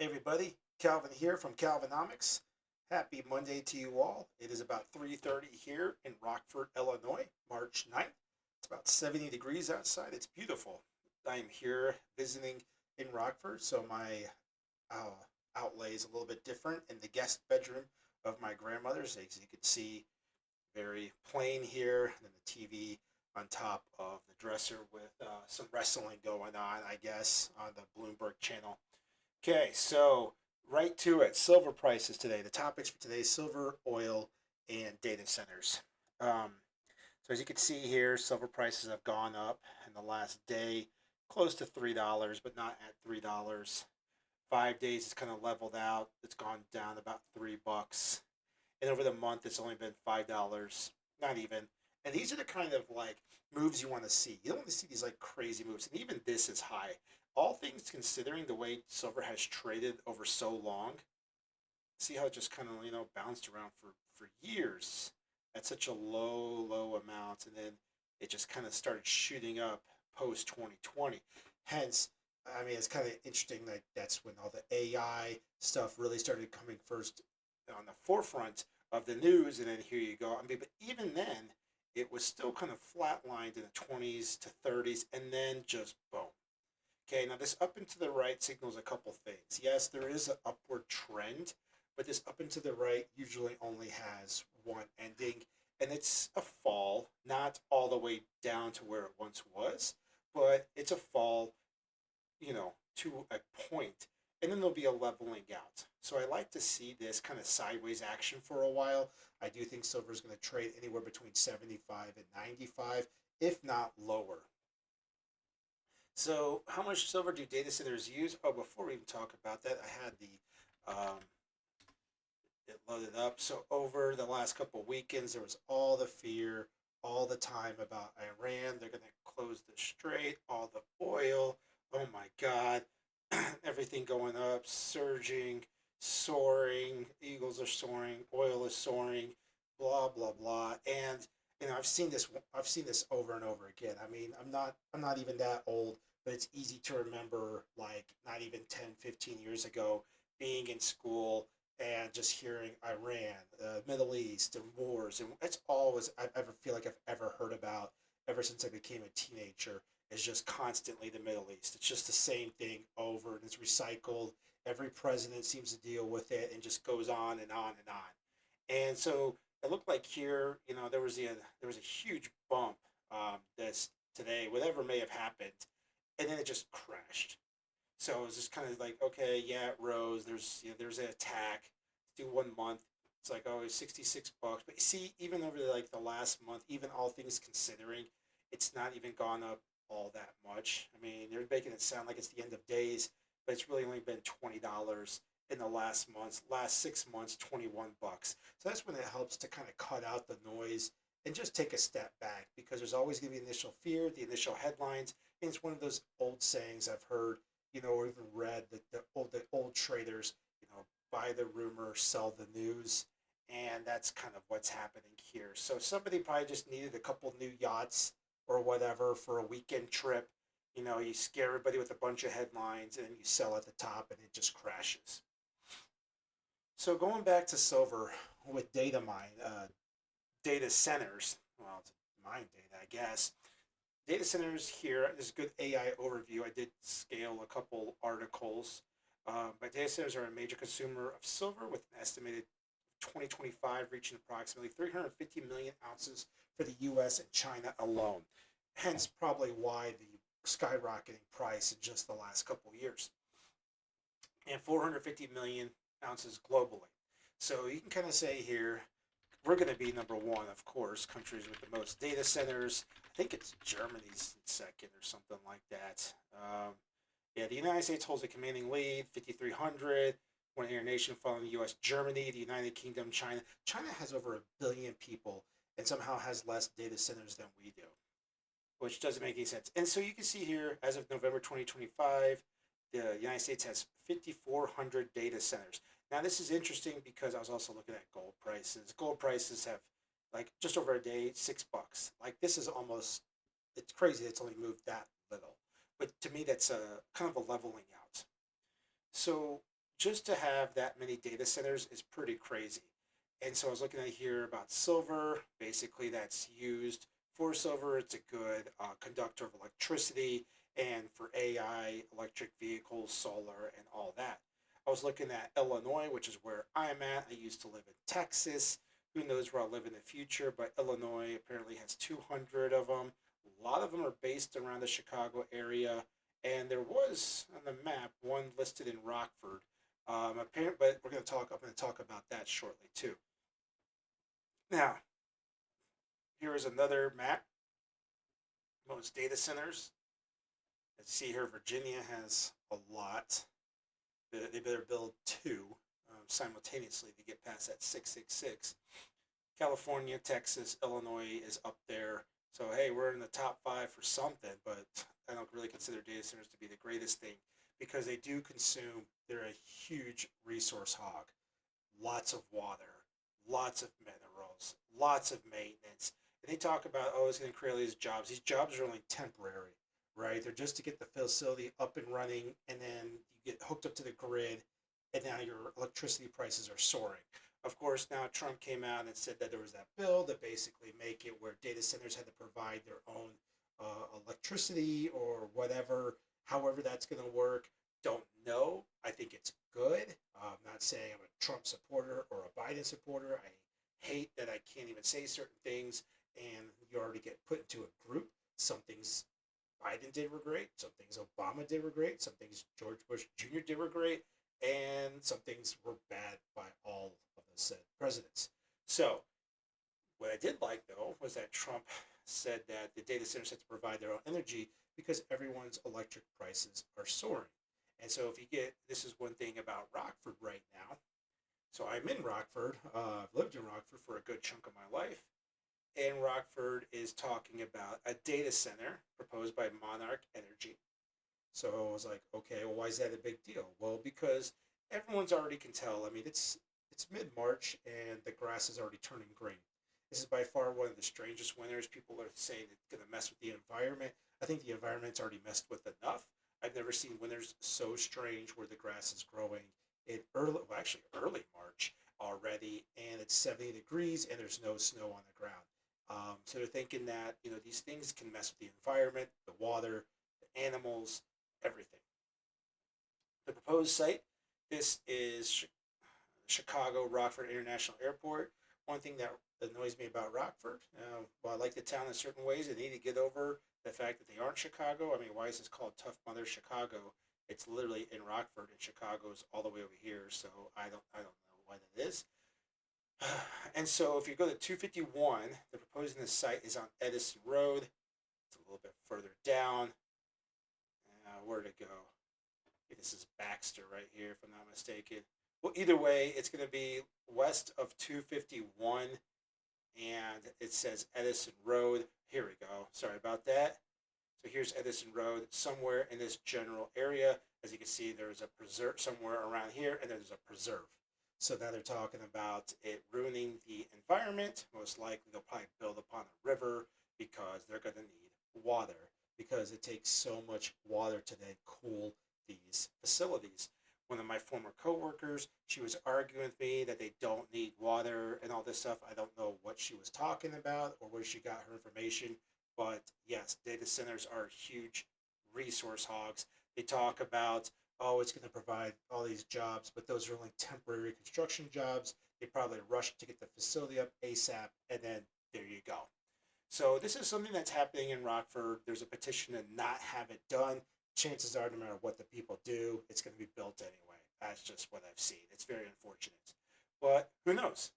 Hey everybody, Calvin here from Calvinomics. Happy Monday to you all. It is about 3:30 here in Rockford, Illinois, March 9th. It's about 70 degrees outside. It's beautiful. I am here visiting in Rockford, so my uh, outlay is a little bit different in the guest bedroom of my grandmother's. As you can see, very plain here, and then the TV on top of the dresser with some wrestling going on, I guess, on the Bloomberg channel. Okay, so right to it. Silver prices today. The topics for today: silver, oil, and data centers. Um, so as you can see here, silver prices have gone up in the last day, close to $3, but not at $3. 5 days it's kind of leveled out. It's gone down about $3, and over the month it's only been $5, not even. And these are the kind of like moves you want to see. You don't want to see these like crazy moves, and even this is high. All things considering, the way silver has traded over so long, see how it just kind of bounced around for years at such a low amount, and then it just kind of started shooting up post 2020. Hence, I mean, it's kind of interesting that that's when all the AI stuff really started coming first on the forefront of the news, and then here you go. I mean, but even then, it was still kind of flatlined in the 20s to 30s, and then just boom. Okay, now this up and to the right signals a couple things. Yes, there is an upward trend, but this up and to the right usually only has one ending, and it's a fall, not all the way down to where it once was, but it's a fall, to a point, and then there'll be a leveling out. So I like to see this kind of sideways action for a while. I do think silver is going to trade anywhere between 75 and 95, if not lower. So, how much silver do data centers use? Oh, before we even talk about that, I had it loaded up. So, over the last couple of weekends, there was all the fear, all the time about Iran. They're going to close the strait, all the oil. Oh my God, everything going up, surging, soaring. Eagles are soaring, oil is soaring, blah blah blah. And I've seen this. I've seen this over and over again. I mean, I'm not even that old, but it's easy to remember, like, not even 10, 15 years ago, being in school and just hearing Iran, the Middle East, and wars, and that's always I ever feel like I've ever heard about ever since I became a teenager. Is just constantly the Middle East. It's just the same thing over, and it's recycled. Every president seems to deal with it, and just goes on and on and on. And so it looked like here, there was a huge bump this today, whatever may have happened, and then it just crashed. So it was just kind of like, okay, yeah, it rose. There's an attack. Do 1 month. It's like, oh, it's $66. But you see, even over like the last month, even all things considering, it's not even gone up all that much. I mean, they're making it sound like it's the end of days, but it's really only been $20 in the last months. Last 6 months, $21. So that's when it helps to kind of cut out the noise and just take a step back, because there's always going to be initial fear, the initial headlines, and it's one of those old sayings I've heard, or even read, that the old traders, buy the rumor, sell the news, and that's kind of what's happening here. So somebody probably just needed a couple new yachts or whatever for a weekend trip. You scare everybody with a bunch of headlines, and you sell at the top, and it just crashes. So going back to silver with data centers. Well, it's mine data, I guess. Data centers here. This is a good AI overview. I did scale a couple articles. But data centers are a major consumer of silver, with an estimated 2025 reaching approximately 350 million ounces for the US and China alone. Hence, probably why the skyrocketing price in just the last couple of years. And 450 million ounces globally. So you can kind of say here, we're going to be number one, of course, countries with the most data centers. I think it's Germany's second or something like that. Yeah, the United States holds a commanding lead, 5,300. One air nation following the U.S., Germany, the United Kingdom, China. China has over 1 billion people and somehow has less data centers than we do, which doesn't make any sense. And so you can see here, as of November 2025, the United States has 5,400 data centers. Now, this is interesting because I was also looking at gold prices. Gold prices have, like, just over a day, $6. Like, this is almost, it's crazy it's only moved that little. But to me, that's a kind of a leveling out. So just to have that many data centers is pretty crazy. And so I was looking at here about silver. Basically, that's used for silver. It's a good conductor of electricity and for AI, electric vehicles, solar, and all that. I was looking at Illinois, which is where I'm at. I used to live in Texas. Who knows where I'll live in the future? But Illinois apparently has 200 of them. A lot of them are based around the Chicago area. And there was on the map one listed in Rockford. But we're going to talk. I'm going to talk about that shortly too. Now, here is another map. Most data centers. Let's see here. Virginia has a lot. They better build two simultaneously to get past that 666. California, Texas, Illinois is up there. So hey, we're in the top five for something, but I don't really consider data centers to be the greatest thing because they do consume. They're a huge resource hog. Lots of water, lots of minerals, lots of maintenance. And they talk about, oh, it's going to create all these jobs. These jobs are only temporary, right? They're just to get the facility up and running, and then you get hooked up to the grid, and now your electricity prices are soaring. Of course, now Trump came out and said that there was that bill to basically make it where data centers had to provide their own electricity or whatever, however that's going to work. Don't know. I think it's good. I'm not saying I'm a Trump supporter or a Biden supporter. I hate that I can't even say certain things, and you already get put into a group. Some things Biden did were great. Some things Obama did were great. Some things George Bush Jr. did were great. And some things were bad by all of the said presidents. So, what I did like, though, was that Trump said that the data centers had to provide their own energy because everyone's electric prices are soaring. And so, if you get this is one thing about Rockford right now. So, I'm in Rockford. I've lived in Rockford for a good chunk of my life. And Rockford is talking about a data center proposed by Monarch Energy. So I was like, okay, well, why is that a big deal? Well, because everyone's already can tell. I mean, it's mid March and the grass is already turning green. This is by far one of the strangest winters. People are saying it's going to mess with the environment. I think the environment's already messed with enough. I've never seen winters so strange where the grass is growing in early March already, and it's 70 degrees and there's no snow on the ground. So they're thinking that these things can mess with the environment, the water, the animals, everything. The proposed site. This is Chicago Rockford International Airport. One thing that annoys me about Rockford, while I like the town in certain ways, they need to get over the fact that they aren't Chicago. I mean, why is this called Tough Mudder Chicago? It's literally in Rockford, and Chicago's all the way over here. So I don't know why that is. And so if you go to 251, the proposing this site is on Edison Road. It's a little bit further down. Where'd it go? Okay, this is Baxter right here, if I'm not mistaken. Well, either way, it's going to be west of 251, and it says Edison Road. Here we go. Sorry about that. So here's Edison Road, somewhere in this general area. As you can see, there's a preserve somewhere around here, and there's a preserve. So now they're talking about it ruining the environment. Most likely, they'll probably build upon a river because they're going to need water because it takes so much water to then cool these facilities. One of my former coworkers, she was arguing with me that they don't need water and all this stuff. I don't know what she was talking about or where she got her information, but yes, data centers are huge resource hogs. They talk about, oh, it's going to provide all these jobs, but those are only temporary construction jobs. They probably rush to get the facility up ASAP, and then there you go. So this is something that's happening in Rockford. There's a petition to not have it done. Chances are, no matter what the people do, it's going to be built anyway. That's just what I've seen. It's very unfortunate. But who knows?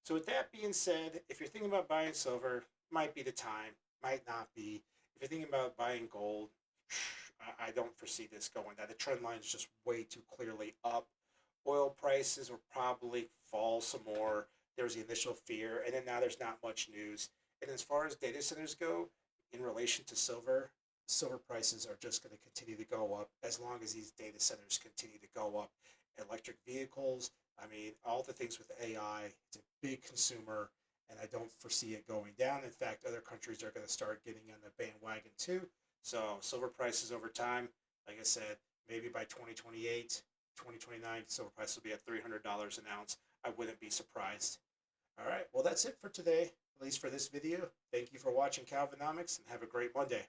So with that being said, if you're thinking about buying silver, might be the time, might not be. If you're thinking about buying gold, I don't foresee this going down. The trend line is just way too clearly up. Oil prices will probably fall some more. There was the initial fear, and then now there's not much news. And as far as data centers go, in relation to silver prices are just going to continue to go up as long as these data centers continue to go up. Electric vehicles, I mean, all the things with AI, it's a big consumer, and I don't foresee it going down. In fact, other countries are going to start getting on the bandwagon too. So silver prices over time, like I said, maybe by 2028, 2029 silver price will be at $300 an ounce. I wouldn't be surprised. All right, well, that's it for today, at least for this video. Thank you for watching Calvinomics, and have a great Monday.